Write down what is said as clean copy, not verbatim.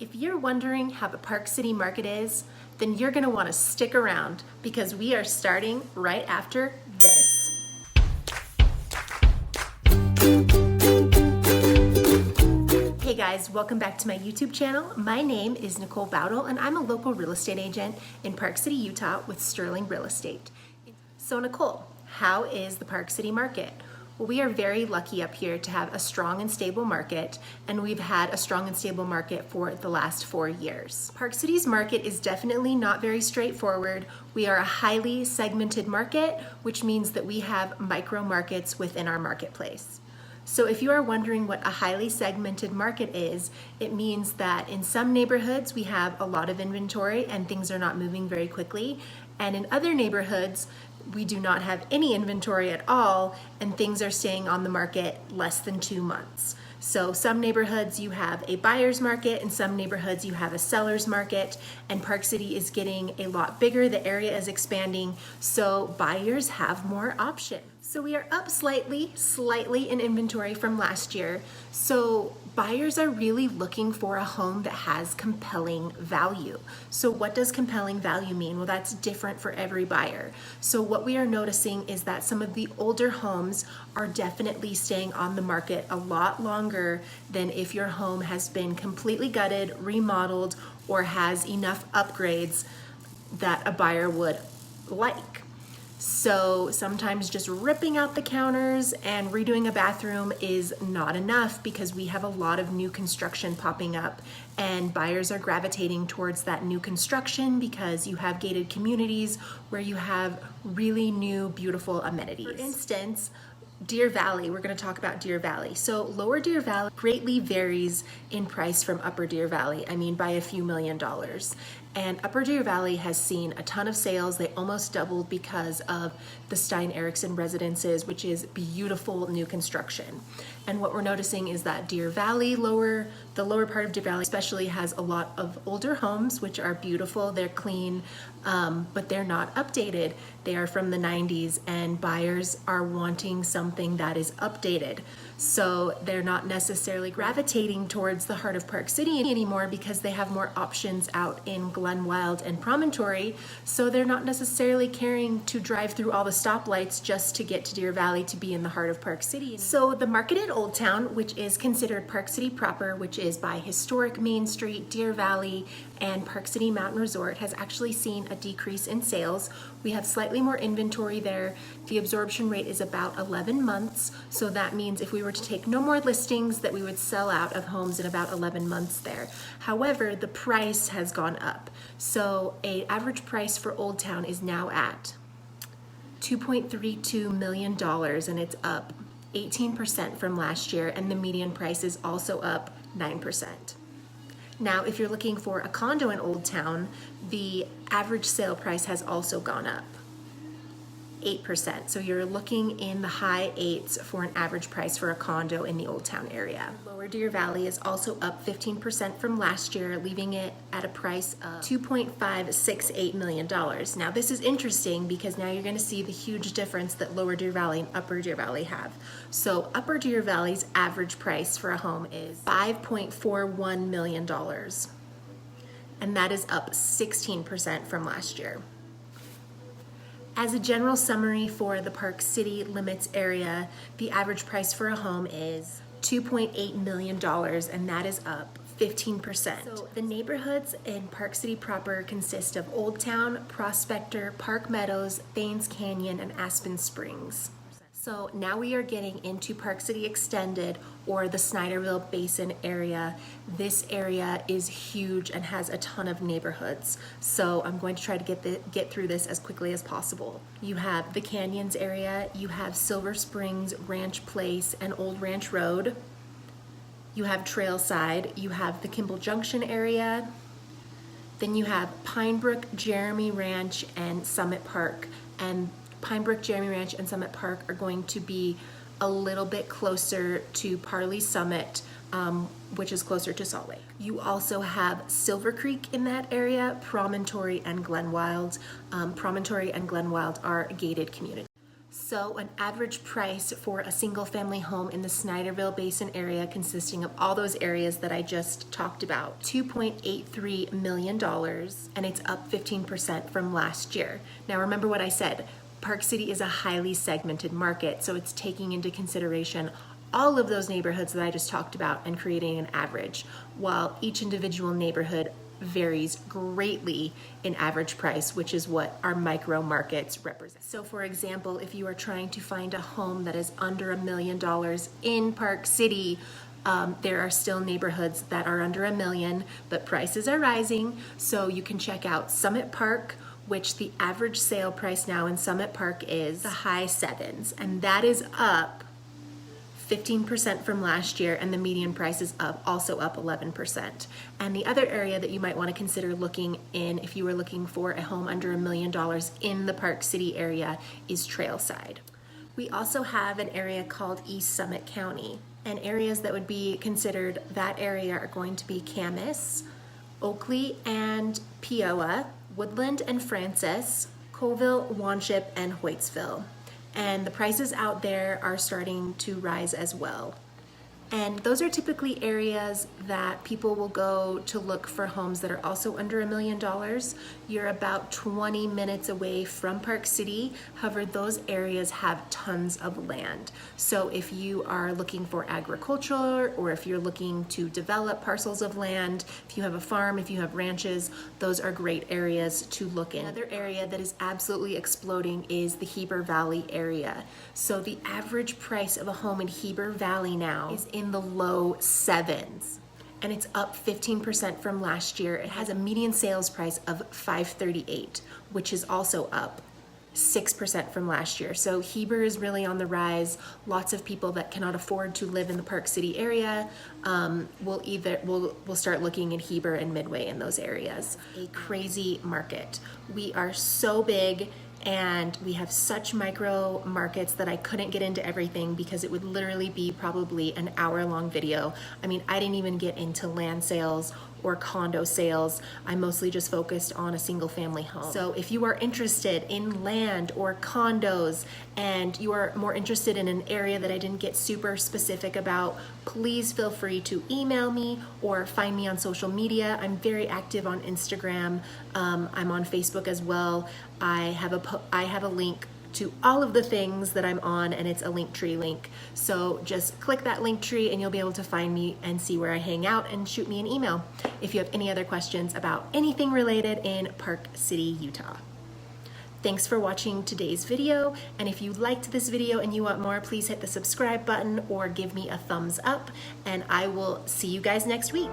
If you're wondering how the Park City market is, then you're going to want to stick around because we are starting right after this. Hey guys, welcome back to my YouTube channel. My name is Nicole Bowdle and I'm a local real estate agent in Park City, Utah with Sterling Real Estate. So Nicole, how is the Park City market? Well, we are very lucky up here to have a strong and stable market, and we've had a strong and stable market for the last 4 years. Park City's market is definitely not very straightforward. We are a highly segmented market, which means that we have micro markets within our marketplace. So if you are wondering what a highly segmented market is, it means that in some neighborhoods we have a lot of inventory and things are not moving very quickly, and in other neighborhoods we do not have any inventory at all and things are staying on the market less than 2 months. So some neighborhoods you have a buyer's market, and some neighborhoods you have a seller's market, and Park City is getting a lot bigger, the area is expanding, so buyers have more options. So we are up slightly in inventory from last year. So buyers are really looking for a home that has compelling value. So what does compelling value mean? Well, that's different for every buyer. So what we are noticing is that some of the older homes are definitely staying on the market a lot longer than if your home has been completely gutted, remodeled, or has enough upgrades that a buyer would like. So sometimes just ripping out the counters and redoing a bathroom is not enough because we have a lot of new construction popping up and buyers are gravitating towards that new construction because you have gated communities where you have really new, beautiful amenities. For instance, Deer Valley, we're going to talk about Deer Valley. So Lower Deer Valley greatly varies in price from Upper Deer Valley, by a few $1,000,000. And Upper Deer Valley has seen a ton of sales. They almost doubled because of the Stein Eriksen residences, which is beautiful new construction. And what we're noticing is that Deer Valley, the lower part of Deer Valley especially, has a lot of older homes, which are beautiful, they're clean, but they're not updated. They are from the 90s and buyers are wanting something that is updated. So they're not necessarily gravitating towards the heart of Park City anymore because they have more options out in Glen Wild and Promontory. So they're not necessarily caring to drive through all the stoplights just to get to Deer Valley to be in the heart of Park City. So the market at Old Town, which is considered Park City proper, which is by historic Main Street, Deer Valley, and Park City Mountain Resort, has actually seen a decrease in sales. We have slightly more inventory there. The absorption rate is about 11 months. So that means if we were to take no more listings, that we would sell out of homes in about 11 months there. However, the price has gone up. So an average price for Old Town is now at $2.32 million, and it's up 18% from last year, and the median price is also up 9%. Now, if you're looking for a condo in Old Town, the average sale price has also gone up 8%. So you're looking in the high 8s for an average price for a condo in the Old Town area. Lower Deer Valley is also up 15% from last year, leaving it at a price of $2.568 million. Now this is interesting because now you're going to see the huge difference that Lower Deer Valley and Upper Deer Valley have. So Upper Deer Valley's average price for a home is $5.41 million, and that is up 16% from last year. As a general summary for the Park City limits area, the average price for a home is $2.8 million, and that is up 15%. So the neighborhoods in Park City proper consist of Old Town, Prospector, Park Meadows, Thanes Canyon, and Aspen Springs. So now we are getting into Park City Extended, or the Snyderville Basin area. This area is huge and has a ton of neighborhoods. So I'm going to try to get through this as quickly as possible. You have the Canyons area, you have Silver Springs, Ranch Place, and Old Ranch Road. You have Trailside, you have the Kimball Junction area. Then you have Pinebrook, Jeremy Ranch, and Summit Park. And Pinebrook, Jeremy Ranch, and Summit Park are going to be a little bit closer to Parley Summit, which is closer to Salt Lake. You also have Silver Creek in that area, Promontory, and Glen Wild. Promontory and Glen Wild are gated communities. So an average price for a single family home in the Snyderville Basin area, consisting of all those areas that I just talked about, $2.83 million, and it's up 15% from last year. Now remember what I said, Park City is a highly segmented market, so it's taking into consideration all of those neighborhoods that I just talked about and creating an average, while each individual neighborhood varies greatly in average price, which is what our micro markets represent. So for example, if you are trying to find a home that is under $1 million in Park City, there are still neighborhoods that are under $1 million, but prices are rising. So you can check out Summit Park, which the average sale price now in Summit Park is the high sevens, and that is up 15% from last year, and the median price is also up 11%. And the other area that you might want to consider looking in if you were looking for a home under $1 million in the Park City area is Trailside. We also have an area called East Summit County, and areas that would be considered that area are going to be Camas, Oakley and Piowa, Woodland and Francis, Colville, Wanship, and Hoytsville. And the prices out there are starting to rise as well. And those are typically areas that people will go to look for homes that are also under $1 million. You're about 20 minutes away from Park City. However, those areas have tons of land. So if you are looking for agriculture, or if you're looking to develop parcels of land, if you have a farm, if you have ranches, those are great areas to look in. Another area that is absolutely exploding is the Heber Valley area. So the average price of a home in Heber Valley now is in the low sevens, and it's up 15% from last year. It has a median sales price of $538, which is also up 6% from last year. So Heber is really on the rise. Lots of people that cannot afford to live in the Park City area will start looking in Heber and Midway in those areas. A crazy market. We are so big, and we have such micro markets that I couldn't get into everything because it would literally be probably an hour-long video. I mean, I didn't even get into land sales or condo sales. I mostly just focused on a single family home. So if you are interested in land or condos, and you are more interested in an area that I didn't get super specific about, please feel free to email me or find me on social media. I'm very active on Instagram. I'm on Facebook as well. I have a link to all of the things that I'm on, and it's a Linktree link. So just click that Linktree and you'll be able to find me and see where I hang out, and shoot me an email if you have any other questions about anything related in Park City, Utah. Thanks for watching today's video, and if you liked this video and you want more, please hit the subscribe button or give me a thumbs up, and I will see you guys next week.